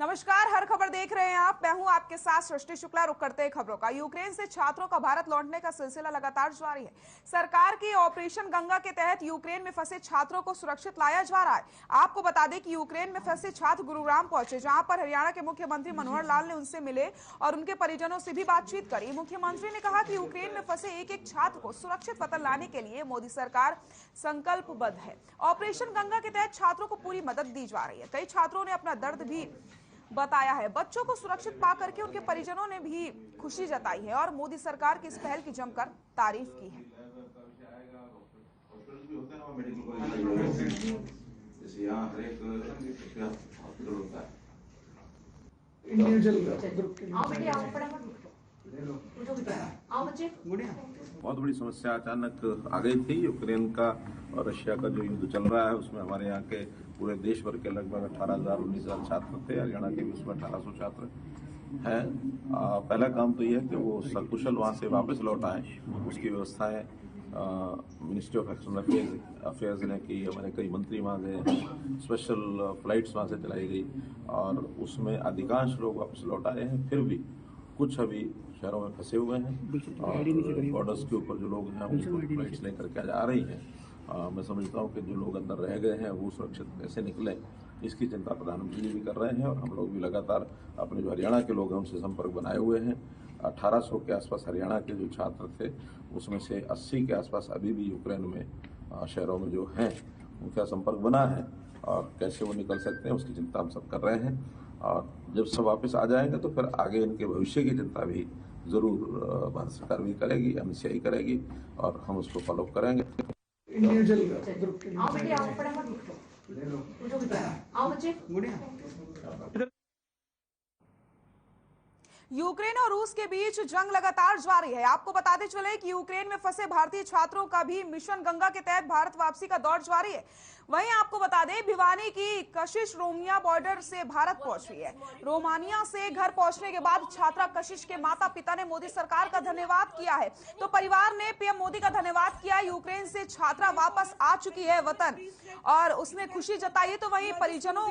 नमस्कार, हर खबर देख रहे हैं आप। मैं हूं आपके साथ सृष्टि शुक्ला। रुक करते हैं खबरों का। यूक्रेन से छात्रों का भारत लौटने का सिलसिला लगातार जारी है। सरकार की ऑपरेशन गंगा के तहत यूक्रेन में फंसे छात्रों को सुरक्षित लाया जा रहा है। आपको बता दें कि यूक्रेन में फंसे छात्र गुरुग्राम पहुंचे, जहां पर हरियाणा के मुख्यमंत्री मनोहर लाल ने उनसे मिले और उनके परिजनों से भी बातचीत करी। मुख्यमंत्री ने कहा कि यूक्रेन में फंसे एक एक छात्र को सुरक्षित वतन लाने के लिए मोदी सरकार संकल्पबद्ध है। ऑपरेशन गंगा के तहत छात्रों को पूरी मदद दी जा रही है। कई छात्रों ने अपना दर्द भी बताया है। बच्चों को सुरक्षित पा करके उनके परिजनों ने भी खुशी जताई है और मोदी सरकार की इस पहल की जमकर तारीफ की है। बहुत बड़ी समस्या अचानक आ गई थी। यूक्रेन का और रशिया का जो युद्ध चल रहा है उसमें हमारे यहाँ के पूरे देश भर के लगभग 18,000-19,000 छात्र थे। हरियाणा के भी उसमें 1800 छात्र हैं। पहला काम तो यह है कि वो सकुशल वहाँ से वापस लौट आए। उसकी व्यवस्थाएं मिनिस्ट्री ऑफ एक्सटर्नल अफेयर्स ने की। हमारे कई मंत्री वहाँ गए, स्पेशल फ्लाइट्स वहाँ से चलाई गई और उसमें अधिकांश लोग वापस लौट आए हैं। फिर भी कुछ अभी शहरों में फंसे हुए हैं और बॉर्डर्स के ऊपर जो लोग हैं उनको फ्लाइट्स लेकर के आ रही हैं। मैं समझता हूँ कि जो लोग अंदर रह गए हैं वो सुरक्षित कैसे निकलें, इसकी चिंता प्रधानमंत्री जी भी कर रहे हैं और हम लोग भी लगातार अपने जो हरियाणा के लोग हैं उनसे संपर्क बनाए हुए हैं। 1800 के आसपास हरियाणा के जो छात्र थे उसमें से 80 के आसपास अभी भी यूक्रेन में शहरों में जो हैं उनका संपर्क बना है और कैसे वो निकल सकते हैं उसकी चिंता हम सब कर रहे हैं। और जब सब वापस आ जाएंगे तो फिर आगे इनके भविष्य की चिंता भी जरूर भारत सरकार भी करेगी, एमसीआई करेगी और हम उसको फॉलो करेंगे। यूक्रेन और रूस के बीच जंग लगातार जारी है। आपको बताते चले कि यूक्रेन में फंसे भारतीय छात्रों का भी मिशन गंगा के तहत भारत वापसी का दौर जारी है। वहीं आपको बता दें, भिवानी की कशिश रोमानिया बॉर्डर से भारत पहुंच रही है। रोमानिया से घर पहुंचने के बाद छात्रा कशिश के माता पिता ने मोदी सरकार का धन्यवाद किया है। तो परिवार ने पीएम मोदी का धन्यवाद किया। यूक्रेन से छात्रा वापस आ चुकी है वतन और उसने खुशी जताई है। तो वहीं परिजनों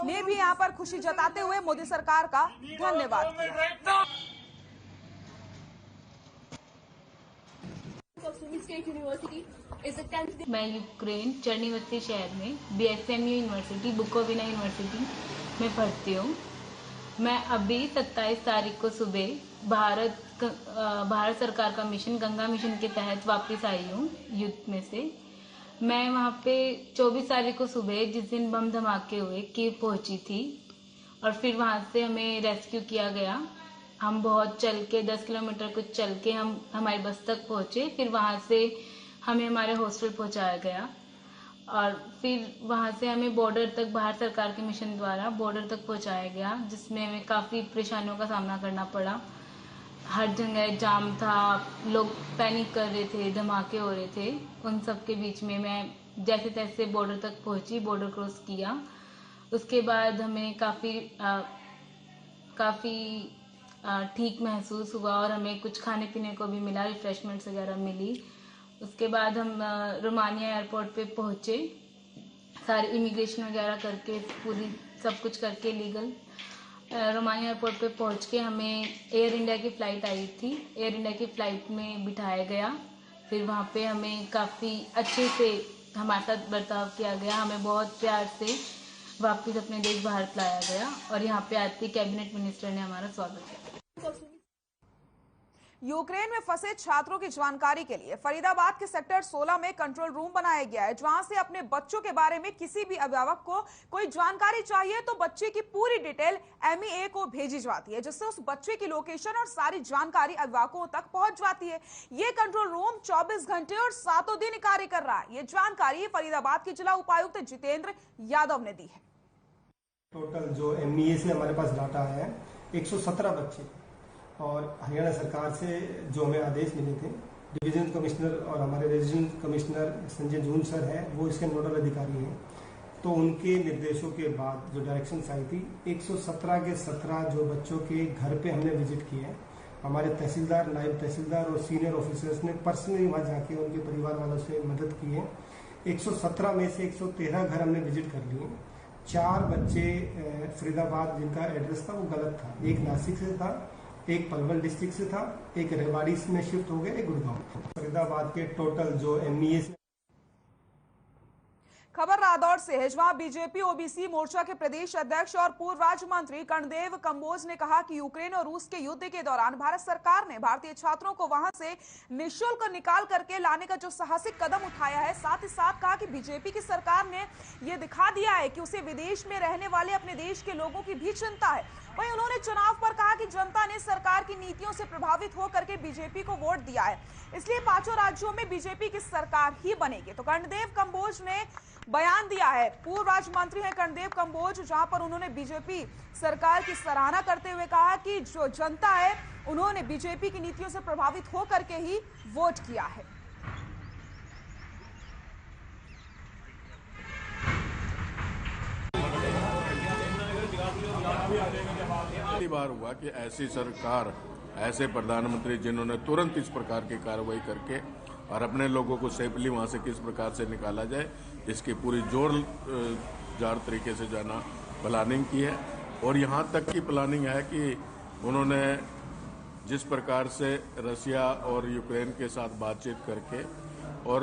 ने भी यहां पर खुशी जताते हुए मोदी सरकार का धन्यवाद किया। मैं यूक्रेन चर्निवत्सी शहर में BSMU यूनिवर्सिटी बुकोविना यूनिवर्सिटी में पढ़ती हूँ। मैं अभी 27 तारीख को सुबह भारत सरकार का मिशन गंगा मिशन के तहत वापस आई हूँ युद्ध में से। मैं वहाँ पे 24 तारीख को सुबह जिस दिन बम धमाके हुए कीव पहुंची थी और फिर वहाँ से हमें रेस्क्यू किया गया। हम बहुत चल के 10 किलोमीटर कुछ चल के हम हमारी बस तक पहुंचे। फिर वहाँ से हमें हमारे हॉस्टल पहुंचाया गया और फिर वहाँ से हमें बॉर्डर तक भारत सरकार के मिशन द्वारा बॉर्डर तक पहुंचाया गया, जिसमें हमें काफ़ी परेशानियों का सामना करना पड़ा। हर जगह जाम था, लोग पैनिक कर रहे थे, धमाके हो रहे थे। उन सब के बीच में मैं जैसे तैसे बॉर्डर तक पहुंची, बॉर्डर क्रॉस किया। उसके बाद हमें काफ़ी ठीक महसूस हुआ और हमें कुछ खाने पीने को भी मिला, रिफ्रेशमेंट्स वगैरह मिली। उसके बाद हम रोमानिया एयरपोर्ट पे पहुंचे, सारे इमिग्रेशन वगैरह करके पूरी सब कुछ करके लीगल रोमानिया एयरपोर्ट पे पहुंच के हमें एयर इंडिया की फ़्लाइट आई थी। एयर इंडिया की फ़्लाइट में बिठाया गया। फिर वहाँ पे हमें काफ़ी अच्छे से हमारे साथ बर्ताव किया गया। हमें बहुत प्यार से वापस अपने देश भारत लाया गया और यहाँ पे आते कैबिनेट मिनिस्टर ने हमारा स्वागत किया। यूक्रेन में फंसे छात्रों की जानकारी के लिए फरीदाबाद के सेक्टर 16 में कंट्रोल रूम बनाया गया है, जहां से अपने बच्चों के बारे में किसी भी अभिभावक को कोई जानकारी चाहिए तो बच्चे की पूरी डिटेल MEA को भेजी जाती है, जिससे उस बच्चे की लोकेशन और सारी जानकारी अभिभावकों तक पहुंच जाती है। ये कंट्रोल रूम 24 घंटे और 7 दिन कार्य कर रहा है। ये जानकारी फरीदाबाद के जिला उपायुक्त जितेंद्र यादव ने दी है। टोटल जो MEA से हमारे पास डाटा है 117 बच्चे और हरियाणा सरकार से जो हमें आदेश मिले थे, डिवीजन कमिश्नर और हमारे रेजिडेंट कमिश्नर संजय जून सर है, वो इसके नोडल अधिकारी हैं। तो उनके निर्देशों के बाद जो डायरेक्शंस आई थी 117 के 17 जो बच्चों के घर पे हमने विजिट किए हैं। हमारे तहसीलदार, नायब तहसीलदार और सीनियर ऑफिसर्स ने पर्सनली वहाँ जाके उनके परिवार वालों से मदद की है। 117 में से 113 घर हमने विजिट कर लिए। 4 बच्चे फरीदाबाद जिनका एड्रेस था वो गलत था। एक नासिक से था, एक पलवल डिस्ट्रिक्ट से था, एक रेवाड़ी में शिफ्ट हो गया, एक गुड़गांव। फरीदाबाद के टोटल जो MES खबर रादौर से है, जहां बीजेपी ओबीसी मोर्चा के प्रदेश अध्यक्ष और पूर्व राज्य मंत्री कर्णदेव कंबोज ने कहा कि यूक्रेन और रूस के युद्ध के दौरान भारत सरकार ने भारतीय छात्रों को वहां से निःशुल्क निकाल करके लाने का जो साहसिक कदम उठाया है, साथ ही साथ कहा कि बीजेपी की सरकार ने यह दिखा दिया है कि उसे विदेश में रहने वाले अपने देश के लोगों की भी चिंता है। वहीं उन्होंने चुनाव पर कहा कि जनता ने सरकार की नीतियों से प्रभावित होकर के बीजेपी को वोट दिया है, इसलिए 5 राज्यों में बीजेपी की सरकार ही बनेगी। तो कर्णदेव कंबोज ने बयान दिया है, पूर्व राज्य मंत्री हैं कर्णदेव कंबोज, जहां पर उन्होंने बीजेपी सरकार की सराहना करते हुए कहा कि जो जनता है उन्होंने बीजेपी की नीतियों से प्रभावित होकर के ही वोट किया है। पहली बार हुआ कि ऐसी सरकार, ऐसे प्रधानमंत्री जिन्होंने तुरंत इस प्रकार की कार्रवाई करके और अपने लोगों को सेफली वहां से किस प्रकार से निकाला जाए, इसकी पूरी जोर जार तरीके से जाना प्लानिंग की है। और यहां तक की प्लानिंग है कि उन्होंने जिस प्रकार से रसिया और यूक्रेन के साथ बातचीत करके और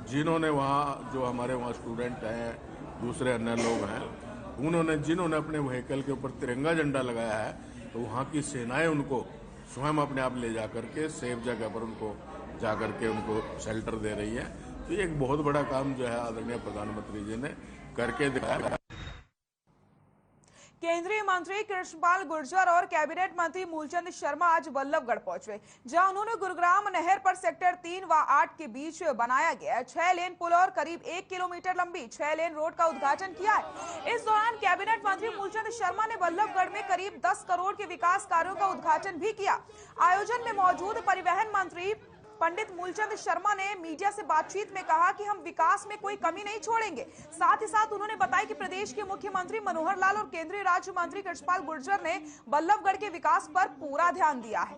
जिन्होंने वहां जो हमारे वहां स्टूडेंट हैं, दूसरे अन्य लोग हैं, जिन्होंने अपने व्हीकल के ऊपर तिरंगा झंडा लगाया है, तो वहां की सेनाएं उनको स्वयं अपने आप ले जाकर के सेफ जगह पर उनको जाकर के उनको शेल्टर दे रही है। तो ये एक बहुत बड़ा काम जो है आदरणीय प्रधानमंत्री जी ने करके दिखाया। केंद्रीय मंत्री कृष्णपाल गुर्जर और कैबिनेट मंत्री मूलचंद शर्मा आज बल्लभगढ़ पहुंचे, जहां उन्होंने गुरुग्राम नहर पर सेक्टर 3 व 8 के बीच बनाया गया 6 लेन पुल और करीब 1 किलोमीटर लंबी 6 लेन रोड का उद्घाटन किया है। इस दौरान कैबिनेट मंत्री मूलचंद शर्मा ने बल्लभगढ़ में करीब 10 करोड़ के विकास कार्यों का उद्घाटन भी किया। आयोजन में मौजूद परिवहन मंत्री पंडित मूलचंद शर्मा ने मीडिया से बातचीत में कहा कि हम विकास में कोई कमी नहीं छोड़ेंगे। साथ ही साथ उन्होंने बताया कि प्रदेश के मुख्यमंत्री मनोहर लाल और केंद्रीय राज्य मंत्री कृष्णपाल गुर्जर ने बल्लभगढ़ के विकास पर पूरा ध्यान दिया है।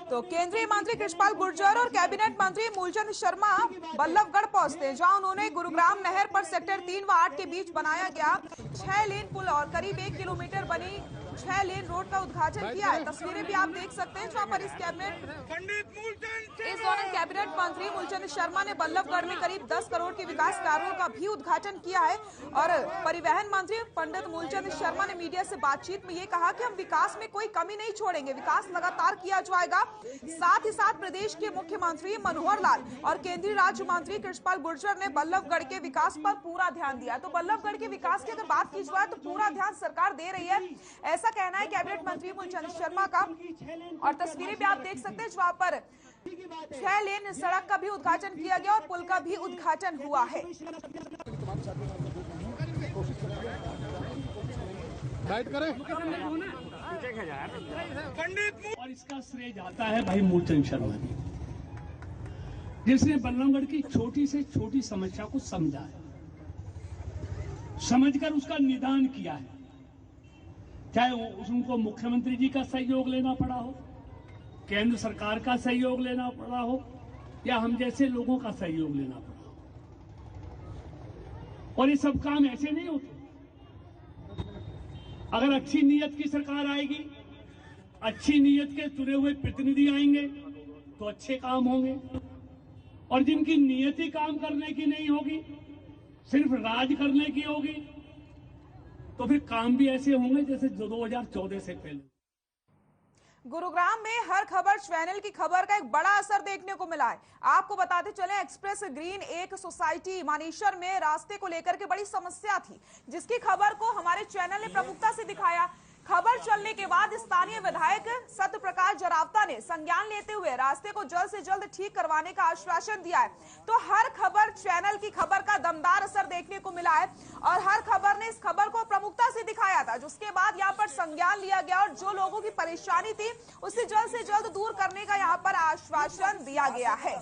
तो केंद्रीय मंत्री कृष्णपाल गुर्जर और कैबिनेट मंत्री मूलचंद शर्मा बल्लभगढ़ पहुंचते हैं, जहां उन्होंने गुरुग्राम नहर पर सेक्टर 3 व 8 के बीच बनाया गया 6 लेन पुल और करीब 1 किलोमीटर बनी 6 लेन रोड का उद्घाटन किया है। तस्वीरें भी आप देख सकते हैं, जहां पर इस दौरान कैबिनेट मंत्री मूलचंद शर्मा ने बल्लभगढ़ में करीब 10 करोड़ के विकास कार्यों का भी उद्घाटन किया है। और परिवहन मंत्री पंडित मूलचंद शर्मा ने मीडिया से बातचीत में ये कहा कि हम विकास में कोई कमी नहीं छोड़ेंगे, विकास लगातार किया जाएगा। साथ ही साथ प्रदेश के मुख्यमंत्री मनोहर लाल और केंद्रीय राज्य मंत्री कृष्णपाल गुर्जर ने बल्लभगढ़ के विकास पर पूरा ध्यान दिया। तो बल्लभगढ़ के विकास की अगर बात की जाए तो पूरा ध्यान सरकार दे रही है, ऐसा कहना है कैबिनेट मंत्री मूलचंद शर्मा का। और तस्वीरें भी आप देख सकते हैं, जहां पर 6 लेन सड़क का भी उद्घाटन किया गया और पुल का भी उद्घाटन हुआ है। और इसका श्रेय जाता है भाई मूलचंद शर्मा जी, जिसने बल्लभगढ़ की छोटी से छोटी समस्या को समझा है, समझकर उसका निदान किया है। चाहे उनको मुख्यमंत्री जी का सहयोग लेना पड़ा हो, केंद्र सरकार का सहयोग लेना पड़ा हो, या हम जैसे लोगों का सहयोग लेना पड़ा हो। और ये सब काम ऐसे नहीं होते। अगर अच्छी नीयत की सरकार आएगी, अच्छी नीयत के चुने हुए प्रतिनिधि आएंगे तो अच्छे काम होंगे। और जिनकी नीयत ही काम करने की नहीं होगी, सिर्फ राज करने की होगी, तो फिर काम भी ऐसे होंगे जैसे 2014 से पहले। गुरुग्राम में हर खबर चैनल की खबर का एक बड़ा असर देखने को मिला है। आपको बताते चले, एक्सप्रेस ग्रीन एक सोसाइटी मानेसर में रास्ते को लेकर के बड़ी समस्या थी, जिसकी खबर को हमारे चैनल ने प्रमुखता से दिखाया। खबर चलने के बाद स्थानीय विधायक सत्य प्रकाश जरावता ने संज्ञान लेते हुए रास्ते को जल्द से जल्द ठीक करवाने का आश्वासन दिया है। तो हर खबर चैनल की खबर का दमदार असर देखने को मिला है और हर खबर ने इस खबर को प्रमुखता से दिखाया था, जिसके बाद यहाँ पर संज्ञान लिया गया और जो लोगों की परेशानी थी उसे जल्द से जल्द दूर करने का यहाँ पर आश्वासन दिया गया है।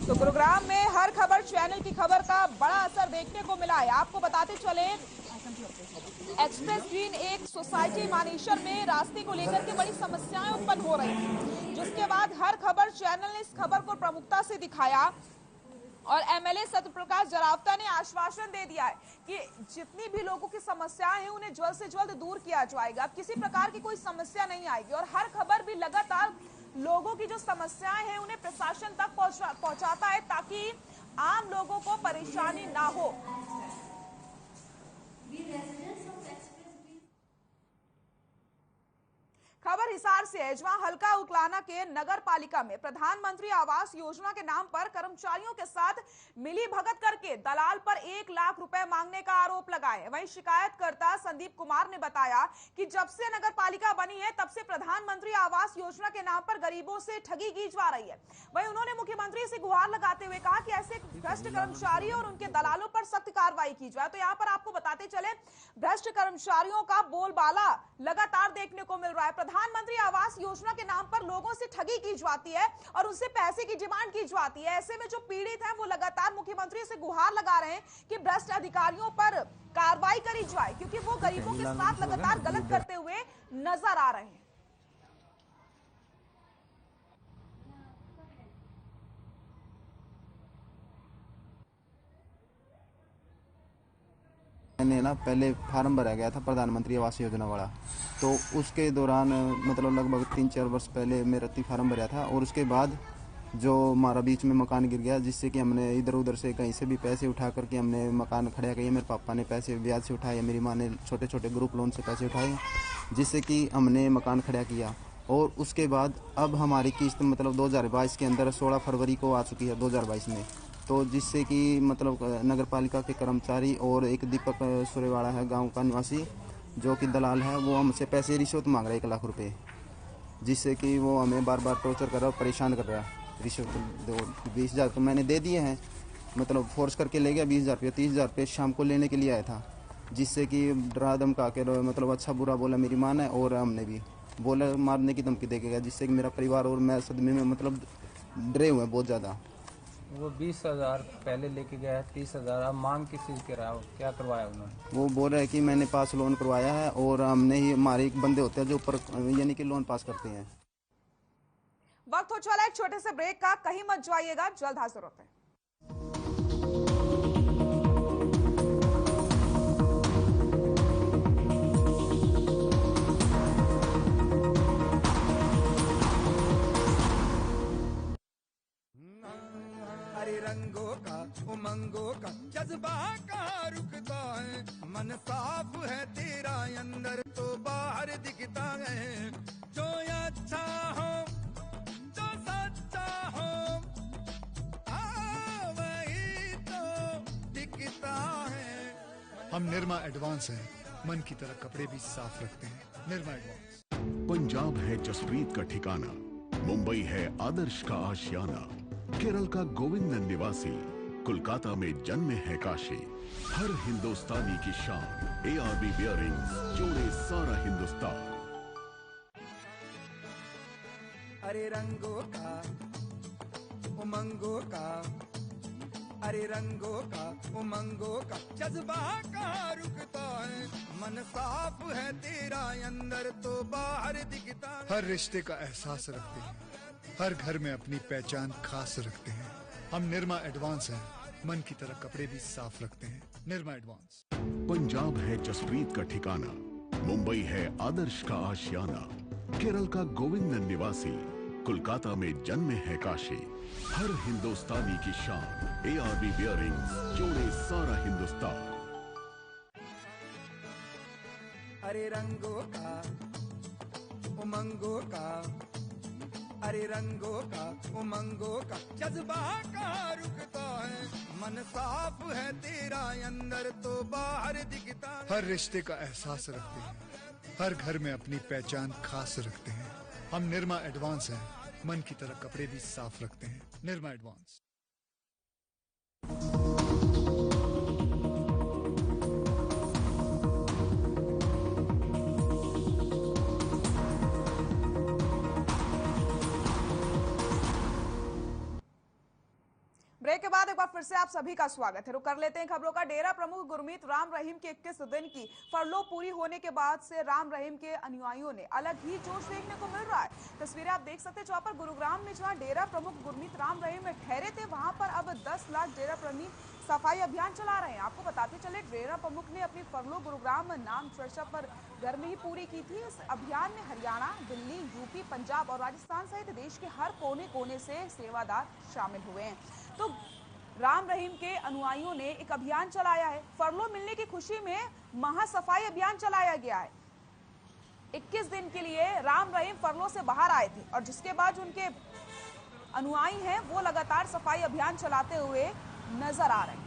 तो गुरुग्राम में हर खबर चैनल की खबर का बड़ा असर देखने को मिला है। आपको बताते चले, एक्सप्रेस ग्रीन एक सोसाइटी मानेसर में रास्ते को लेकर के बड़ी समस्याएं उत्पन्न हो रही थी, जिसके बाद हर खबर चैनल ने इस खबर को प्रमुखता से दिखाया और एमएलए सत्यप्रकाश जरावता ने आश्वासन दे दिया है कि जितनी भी लोगों की समस्याएं हैं उन्हें जल्द से जल्द दूर किया जाएगा। अब किसी प्रकार की कोई समस्या नहीं आएगी और हर खबर भी लगातार लोगों की जो समस्याएं हैं उन्हें प्रशासन तक पहुंचाता है ताकि आम लोगों को परेशानी ना हो। खबर हिसार से है, जहां हल्का उकलाना के नगर पालिका में प्रधानमंत्री आवास योजना के नाम पर कर्मचारियों के साथ मिली भगत करके दलाल पर 1 लाख रुपए मांगने का आरोप लगा है। वहीं शिकायतकर्ता संदीप कुमार ने बताया कि जब से नगर पालिका बनी है तब से प्रधानमंत्री आवास योजना के नाम पर गरीबों से ठगी की जा रही है। वहीं उन्होंने मुख्यमंत्री से गुहार लगाते हुए कहा कि ऐसे भ्रष्ट कर्मचारी और उनके दलालों पर सख्त कार्रवाई की जाए। तो यहाँ पर आपको बताते चले, भ्रष्ट कर्मचारियों का बोलबाला लगातार देखने को मिल रहा है। प्रधानमंत्री आवास योजना के नाम पर लोगों से ठगी की जाती है और उनसे पैसे की डिमांड की जाती है। ऐसे में जो पीड़ित हैं वो लगातार मुख्यमंत्री से गुहार लगा रहे हैं कि भ्रष्ट अधिकारियों पर कार्रवाई करी जाए, क्योंकि वो गरीबों के साथ लगातार गलत करते हुए नजर आ रहे हैं। मैंने ना पहले फार्म भरा गया था प्रधानमंत्री आवास योजना वाला, तो उसके दौरान मतलब लगभग 3-4 वर्ष पहले मेरा फार्म भरा था और उसके बाद जो हमारा बीच में मकान गिर गया, जिससे कि हमने इधर उधर से कहीं से भी पैसे उठा करके हमने मकान खड़ा किया। मेरे पापा ने पैसे ब्याज से उठाए, मेरी माँ ने छोटे छोटे ग्रुप लोन से पैसे उठाए, जिससे कि हमने मकान खड़ा किया। और उसके बाद अब हमारी किस्त मतलब 2022 के अंदर 16 फरवरी को आ चुकी है 2022 में, तो जिससे कि मतलब नगर पालिका के कर्मचारी और एक दीपक सुरेवाड़ा है गांव का निवासी जो कि दलाल है, वो हमसे पैसे रिश्वत मांग रहा है 1 लाख रुपए, जिससे कि वो हमें बार बार टॉर्चर कर रहा है, परेशान कर रहा है। रिश्वत 20,000 तो मैंने दे दिए हैं, मतलब फोर्स करके ले गया 20,000 रुपये। 30,000 रुपये शाम को लेने के लिए आया था, जिससे कि डरा धमका के मतलब अच्छा बुरा बोला मेरी माँ ने, और हमने भी बोला मारने की धमकी दे के गया, जिससे कि मेरा परिवार और मैं सदमे में मतलब डरे हुए हैं बहुत ज़्यादा। वो 20,000 पहले लेके गया है, 30,000 अब मांग किस चीज़ के रहा हो, क्या करवाया उन्होंने? वो बोल रहा है कि मैंने पास लोन करवाया है और हमने ही, हमारे बंदे होते हैं जो ऊपर यानी कि लोन पास करते हैं। वक्त हो चला एक छोटे से ब्रेक का, कहीं मत जाइएगा, जल्द हाजिर होते हैं। रंगों का उमंगों का जज्बा कहाँ रुकता है, मन साफ है तेरा अंदर तो बाहर दिखता है। जो अच्छा हो जो सच्चा हो वही तो दिखता है। हम निरमा एडवांस हैं, मन की तरह कपड़े भी साफ रखते हैं। निरमा एडवांस। पंजाब है जसप्रीत का ठिकाना, मुंबई है आदर्श का आशियाना, केरल का गोविंदन निवासी, कोलकाता में जन्मे है काशी। हर हिंदुस्तानी की शान, ARB बियरिंग्स जोड़े सारा हिंदुस्तान। अरे रंगों का उमंगों का, अरे रंगों का उमंगों का जज्बा कहाँ रुकता है, मन साफ है तेरा अंदर तो बाहर दिखता है। हर रिश्ते का एहसास रखते हैं, हर घर में अपनी पहचान खास रखते हैं। हम निरमा एडवांस हैं, मन की तरह कपड़े भी साफ रखते हैं। निरमा एडवांस। पंजाब है जसप्रीत का ठिकाना, मुंबई है आदर्श का आशियाना, केरल का गोविंदन निवासी, कोलकाता में जन्मे है काशी। हर हिंदुस्तानी की शान, ARB बियरिंग्स जोड़े सारा हिंदुस्तान। अरे रंगों का उमंगों का, अरे रंगों का उमंगों का जज्बा कहाँ रुकता है, मन साफ है तेरा अंदर तो बाहर दिखता है। हर रिश्ते का एहसास रखते हैं, हर घर में अपनी पहचान खास रखते हैं। हम निरमा एडवांस हैं, मन की तरह कपड़े भी साफ रखते हैं। निरमा एडवांस। ब्रेक के बाद एक बार फिर से आप सभी का स्वागत है। रुक कर लेते हैं खबरों का। डेरा प्रमुख गुरमीत राम रहीम के 21 दिन की फरलो पूरी होने के बाद से राम रहीम के अनुयायियों ने अलग ही जोश देखने को मिल रहा है। तस्वीरें आप देख सकते हैं जहां पर गुरुग्राम में जहां डेरा प्रमुख गुरमीत राम रहीम में ठहरे थे, वहां पर अब 10 लाख डेरा प्रमुख सफाई अभियान चला रहे हैं। आपको बताते चले डेरा प्रमुख ने अपनी फरलो गुरुग्राम नाम चर्चा पर घर में ही पूरी की थी। इस अभियान में हरियाणा, दिल्ली, यूपी, पंजाब और राजस्थान सहित देश के हर कोने कोने से सेवादार शामिल हुए हैं। तो राम रहीम के अनुयायियों ने एक अभियान चलाया है। फरलो मिलने की खुशी में महासफाई अभियान चलाया गया है। 21 दिन के लिए राम रहीम फरलो से बाहर आए थे और जिसके बाद उनके अनुयायी हैं वो लगातार सफाई अभियान चलाते हुए नजर आ रहे हैं।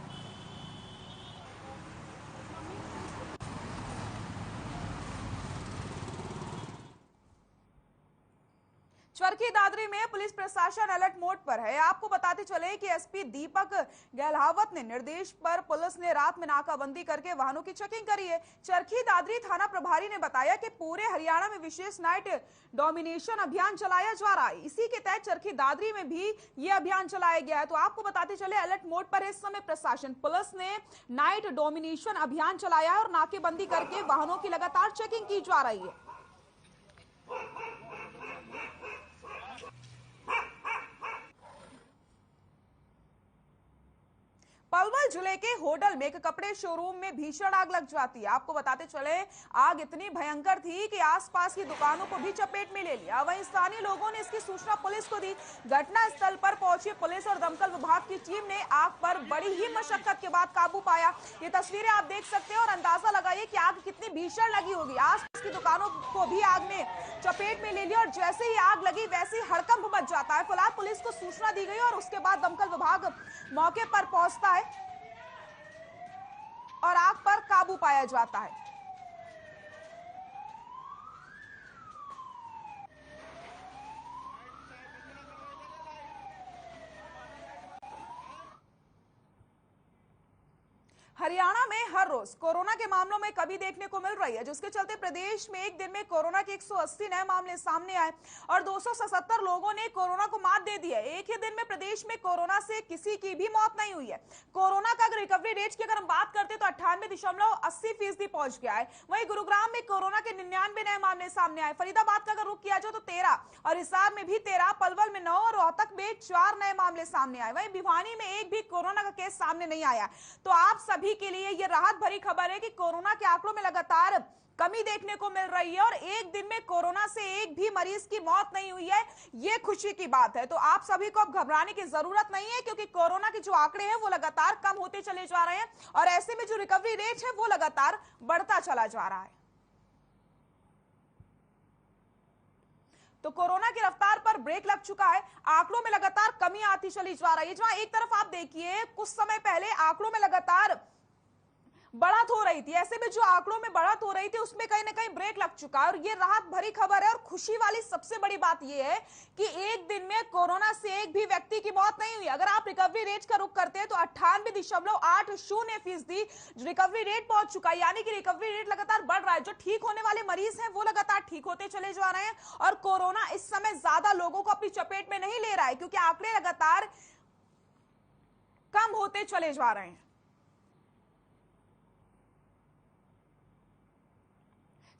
चरखी दादरी में पुलिस प्रशासन अलर्ट मोड पर है। आपको बताते चले कि एसपी दीपक गहलावत ने निर्देश पर पुलिस ने रात में नाकाबंदी करके वाहनों की चेकिंग करी है। चरखी दादरी थाना प्रभारी ने बताया कि पूरे हरियाणा में विशेष नाइट डोमिनेशन अभियान चलाया जा रहा है। इसी के तहत चरखी दादरी में भी यह अभियान चलाया गया है। तो आपको बताते चले अलर्ट मोड पर इस समय प्रशासन। पुलिस ने नाइट डोमिनेशन अभियान चलाया है और नाकेबंदी करके वाहनों की लगातार चेकिंग की जा रही है। पलवल जिले के होडल में एक कपड़े शोरूम में भीषण आग लग जाती है। आपको बताते चले आग इतनी भयंकर थी कि आसपास की दुकानों को भी चपेट में ले लिया। वहीं स्थानीय लोगों ने इसकी सूचना पुलिस को दी। घटना स्थल पर पहुंची पुलिस और दमकल विभाग की टीम ने आग पर बड़ी ही मशक्कत के बाद काबू पाया। ये तस्वीरें आप देख सकते हैं और अंदाजा लगाइए कि आग कितनी भीषण लगी होगी। आसपास की दुकानों को भी आग ने चपेट में ले लिया और जैसे ही आग लगी वैसे ही हड़कंप मच जाता है। फिलहाल पुलिस को सूचना दी गई और उसके बाद दमकल विभाग मौके पर पहुंचता है और आग पर काबू पाया जाता है। हरियाणा में हर रोज कोरोना के मामलों में कमी देखने को मिल रही है, जिसके चलते प्रदेश में एक दिन में कोरोना के 180 नए मामले सामने आए और 277 लोगों ने कोरोना को मात दे दी है। एक ही दिन में प्रदेश में कोरोना से किसी की भी मौत नहीं हुई है। कोरोना का रिकवरी रेट की अगर हम बात करते तो 98.80% पहुंच गया है। वहीं गुरुग्राम में कोरोना के 99 नए मामले सामने आए। फरीदाबाद का अगर रुख किया जाए तो 13 और हिसार में भी 13, पलवल में 9 और रोहतक में 4 नए मामले सामने आए। वहीं भिवानी में एक भी कोरोना का केस सामने नहीं आया। तो आप सभी के लिए यह राहत भरी खबर है कि कोरोना के आंकड़ों में लगातार कमी देखने को मिल रही है और एक दिन में कोरोना से एक भी मरीज की मौत नहीं हुई है। यह खुशी की बात है। तो आप सभी को अब घबराने की जरूरत नहीं है क्योंकि कोरोना के जो आंकड़े हैं वो लगातार कम होते चले जा रहे हैं और ऐसे में जो रिकवरी रेट है वो लगातार बढ़ता चला जा रहा है। तो कोरोना की रफ्तार पर ब्रेक लग चुका है। आंकड़ों में लगातार कमी आती चली जा रही है। जहां एक तरफ आप देखिए कुछ समय पहले आंकड़ों में लगातार बढ़त हो रही थी, ऐसे में जो आंकड़ों में बढ़त हो रही थी उसमें कहीं ना कहीं ब्रेक लग चुका है और ये राहत भरी खबर है। और खुशी वाली सबसे बड़ी बात ये है कि एक दिन में कोरोना से एक भी व्यक्ति की मौत नहीं हुई। अगर आप रिकवरी रेट का रुख करते हैं तो 98.80% रिकवरी रेट पहुंच चुका है, यानी कि रिकवरी रेट लगातार बढ़ रहा है। जो ठीक होने वाले मरीज हैं वो लगातार ठीक होते चले जा रहे हैं और कोरोना इस समय ज्यादा लोगों को अपनी चपेट में नहीं ले रहा है क्योंकि आंकड़े लगातार कम होते चले जा रहे हैं।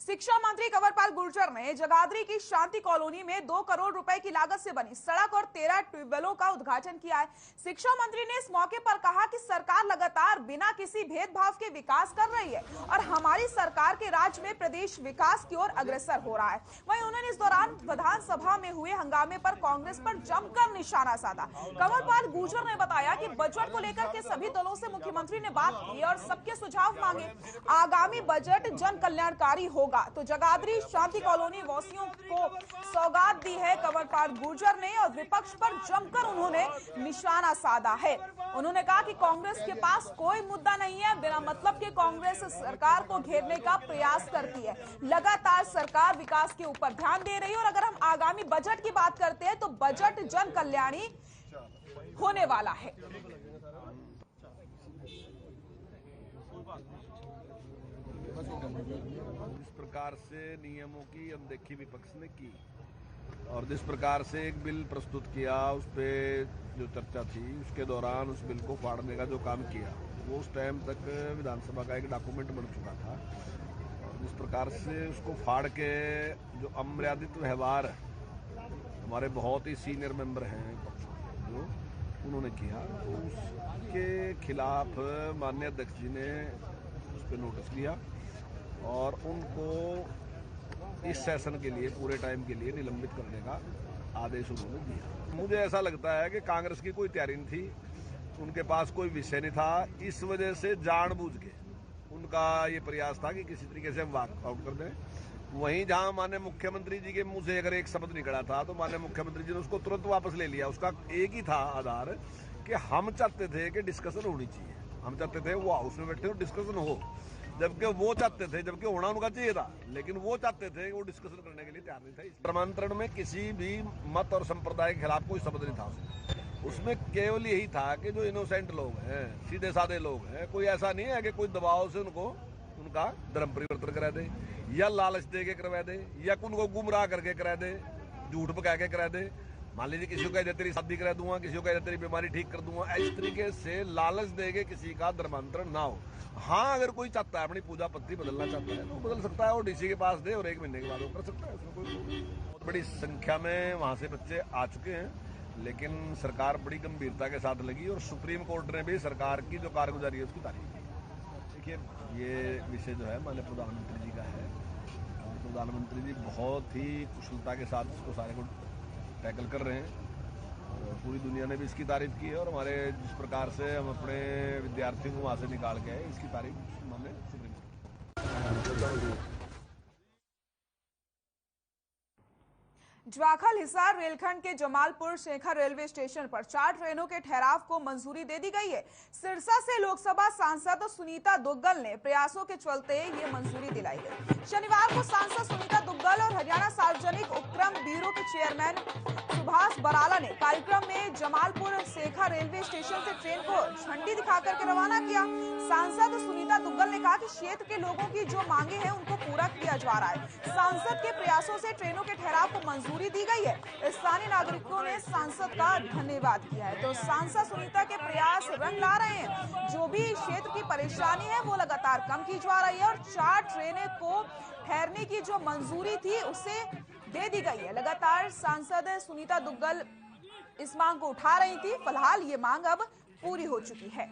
शिक्षा मंत्री कंवरपाल गुर्जर ने जगाधरी की शांति कॉलोनी में 2 करोड़ रुपए की लागत से बनी सड़क और 13 ट्यूबवेलों का उद्घाटन किया है। शिक्षा मंत्री ने इस मौके पर कहा कि सरकार लगातार बिना किसी भेदभाव के विकास कर रही है और हमारी सरकार के राज में प्रदेश विकास की ओर अग्रसर हो रहा है। वहीं उन्होंने इस दौरान विधानसभा में हुए हंगामे पर कांग्रेस पर जमकर निशाना साधा। कंवरपाल गुर्जर ने बताया कि बजट को लेकर के सभी दलों से मुख्यमंत्री ने बात की और सबके सुझाव मांगे। आगामी बजट जन कल्याणकारी होगा। तो जगाधरी शांति कॉलोनी वासियों को सौगात दी है कंवरपाल गुर्जर ने और विपक्ष पर जमकर उन्होंने निशाना साधा है। उन्होंने कहा कि कांग्रेस के पास कोई मुद्दा नहीं है, बिना मतलब के कांग्रेस सरकार को घेरने का प्रयास करती है। लगातार सरकार विकास के ऊपर ध्यान दे रही है और अगर हम आगामी बजट की बात करते हैं तो बजट जन कल्याणी होने वाला है। इस प्रकार से नियमों की अनदेखी विपक्ष ने की और जिस प्रकार से एक बिल प्रस्तुत किया, उस पर जो चर्चा थी, उसके दौरान उस बिल को फाड़ने का जो काम किया, वो उस टाइम तक विधानसभा का एक डॉक्यूमेंट बन चुका था। और जिस प्रकार से उसको फाड़ के जो अमर्यादित व्यवहार हमारे बहुत ही सीनियर मेंबर हैं जो उन्होंने किया, उसके खिलाफ माननीय अध्यक्ष जी ने उस पर नोटिस दिया और उनको इस सेशन के लिए पूरे टाइम के लिए निलंबित करने का आदेश उन्होंने दिया। मुझे ऐसा लगता है कि कांग्रेस की कोई तैयारी नहीं थी, उनके पास कोई विषय नहीं था, इस वजह से जानबूझ के उनका ये प्रयास था कि किसी तरीके से वॉकआउट कर दें। वहीं जहां माननीय मुख्यमंत्री जी के मुंह से अगर एक शब्द निकला था तो माननीय मुख्यमंत्री जी ने उसको तुरंत वापस ले लिया। उसका एक ही था आधार कि हम चाहते थे कि डिस्कशन होनी चाहिए, हम चाहते थे वो हाउस में बैठे हो डिस्कशन हो, जबकि वो चाहते थे, जबकि होना उनका चाहिए था, लेकिन वो चाहते थे कि वो डिस्कशन करने के लिए तैयार नहीं था। धर्मांतरण में किसी भी मत और संप्रदाय के खिलाफ कोई शब्द नहीं था उसमें केवल यही था कि जो इनोसेंट लोग हैं, सीधे साधे लोग हैं, कोई ऐसा नहीं है कि कोई दबाव से उनको उनका धर्म परिवर्तन करा दे या लालच दे के करवा दे या उनको गुमराह करके करा दे, झूठ पका के करा दे। मान लीजिए किसी को कह दे तेरी शादी करा दूंगा, किसी को कह दे तेरी बीमारी ठीक कर दूंगा, इस तरीके से लालच दे के किसी का धर्मांतरण ना हो। हाँ, अगर कोई चाहता है अपनी पूजा पद्धति बदलना चाहता है तो बदल सकता है, और डीसी के पास दे और 1 महीने के बाद वो कर सकता है, उसमें कोई बहुत बड़ी संख्या में वहां से बच्चे आ चुके हैं। लेकिन सरकार बड़ी गंभीरता के साथ लगी और सुप्रीम कोर्ट ने भी सरकार की जो कारगुजारी है उसकी तारीफ की। देखिए, ये विषय जो है माननीय प्रधानमंत्री जी का है और प्रधानमंत्री जी बहुत ही कुशलता के साथ इसको सारे को टैकल कर रहे हैं और पूरी दुनिया ने भी इसकी तारीफ की है। और हमारे जिस प्रकार से हम अपने विद्यार्थियों को वहाँ से निकाल के आए, इसकी तारीफ माननीय सुप्रीम कोर्ट। ज्वाखल हिसार रेलखंड के जमालपुर शेखर रेलवे स्टेशन पर 4 ट्रेनों के ठहराव को मंजूरी दे दी गई है। सिरसा से लोकसभा सांसद सुनीता दुग्गल ने प्रयासों के चलते ये मंजूरी दिलाई गई। शनिवार को सांसद सुनीता दुग्गल और हरियाणा सार्वजनिक उपक्रम ब्यूरो के चेयरमैन सुभाष बराला ने कार्यक्रम में जमालपुर शेखर रेलवे स्टेशन से ट्रेन को झंडी दिखाकर के रवाना किया। सांसद सुनीता दुग्गल ने कहा कि क्षेत्र के लोगों की जो मांगे हैं उनको पूरा किया जा रहा है। सांसद के प्रयासों से ट्रेनों के ठहराव को मंजूरी दी गई है। स्थानीय नागरिकों ने सांसद का धन्यवाद किया है। तो सांसद सुनीता के प्रयास रंग ला रहे हैं। जो भी क्षेत्र की परेशानी है वो लगातार कम की जा रही है और 4 ट्रेनें को ठहरने की जो मंजूरी थी उसे दे दी गई है। लगातार सांसद सुनीता दुग्गल इस मांग को उठा रही थी। फिलहाल ये मांग अब पूरी हो चुकी है।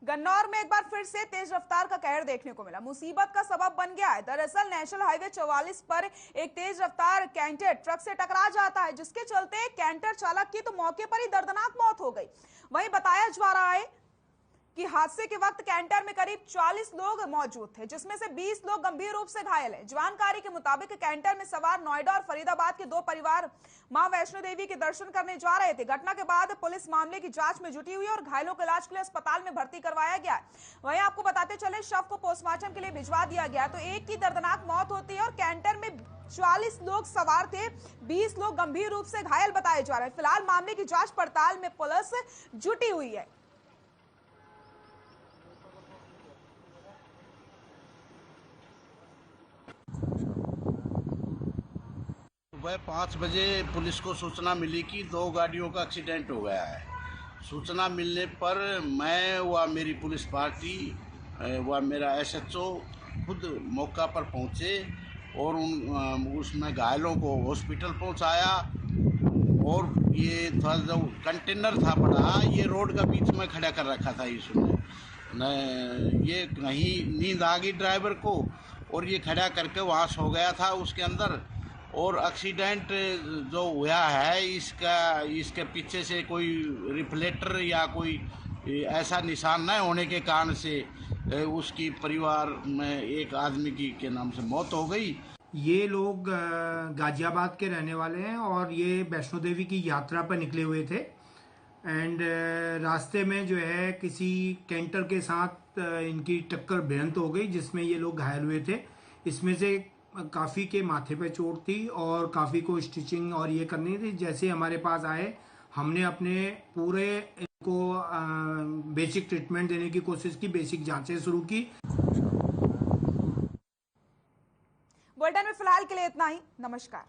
गन्नौर में एक बार फिर से तेज रफ्तार का कहर देखने को मिला। मुसीबत का सबब बन गया है। दरअसल नेशनल हाईवे 44 पर एक तेज रफ्तार कैंटर ट्रक से टकरा जाता है, जिसके चलते कैंटर चालक की तो मौके पर ही दर्दनाक मौत हो गई। वहीं बताया जा रहा है कि हादसे के वक्त कैंटर में करीब 40 लोग मौजूद थे, जिसमें से 20 लोग गंभीर रूप से घायल हैं। जानकारी के मुताबिक कैंटर में सवार नोएडा और फरीदाबाद के 2 परिवार मां वैष्णो देवी के दर्शन करने जा रहे थे। घटना के बाद पुलिस मामले की जांच में जुटी हुई है और घायलों को इलाज के लिए अस्पताल में भर्ती करवाया गया है। वहीं आपको बताते चले, शव को पोस्टमार्टम के लिए भिजवा दिया गया। तो एक की दर्दनाक मौत होती है और कैंटर में 40 लोग सवार थे, 20 लोग गंभीर रूप से घायल बताए जा रहे हैं। फिलहाल मामले की जांच पड़ताल में पुलिस जुटी हुई है। सुबह 5 बजे पुलिस को सूचना मिली कि 2 गाड़ियों का एक्सीडेंट हो गया है। सूचना मिलने पर मैं व मेरी पुलिस पार्टी व मेरा SHO खुद मौका पर पहुंचे और उसमें घायलों को हॉस्पिटल पहुंचाया। और ये थोड़ा जो कंटेनर था बड़ा, ये रोड का बीच में खड़ा कर रखा था इसने। ये कहीं नींद आ गई ड्राइवर को और ये खड़ा करके वहाँ सो गया था उसके अंदर। और एक्सीडेंट जो हुआ है इसके पीछे से कोई रिफ्लेक्टर या कोई ऐसा निशान न होने के कारण से उसकी परिवार में एक आदमी की के नाम से मौत हो गई। ये लोग गाजियाबाद के रहने वाले हैं और ये वैष्णो देवी की यात्रा पर निकले हुए थे। एंड रास्ते में जो है किसी कैंटर के साथ इनकी टक्कर भिड़ंत हो गई जिसमें ये लोग घायल हुए थे। इसमें से काफ़ी के माथे पे चोट थी और काफ़ी को स्टिचिंग और ये करनी थी। जैसे हमारे पास आए हमने अपने पूरे इनको बेसिक ट्रीटमेंट देने की कोशिश की, बेसिक जांचें शुरू की। बुलेटिन में फिलहाल के लिए इतना ही। नमस्कार।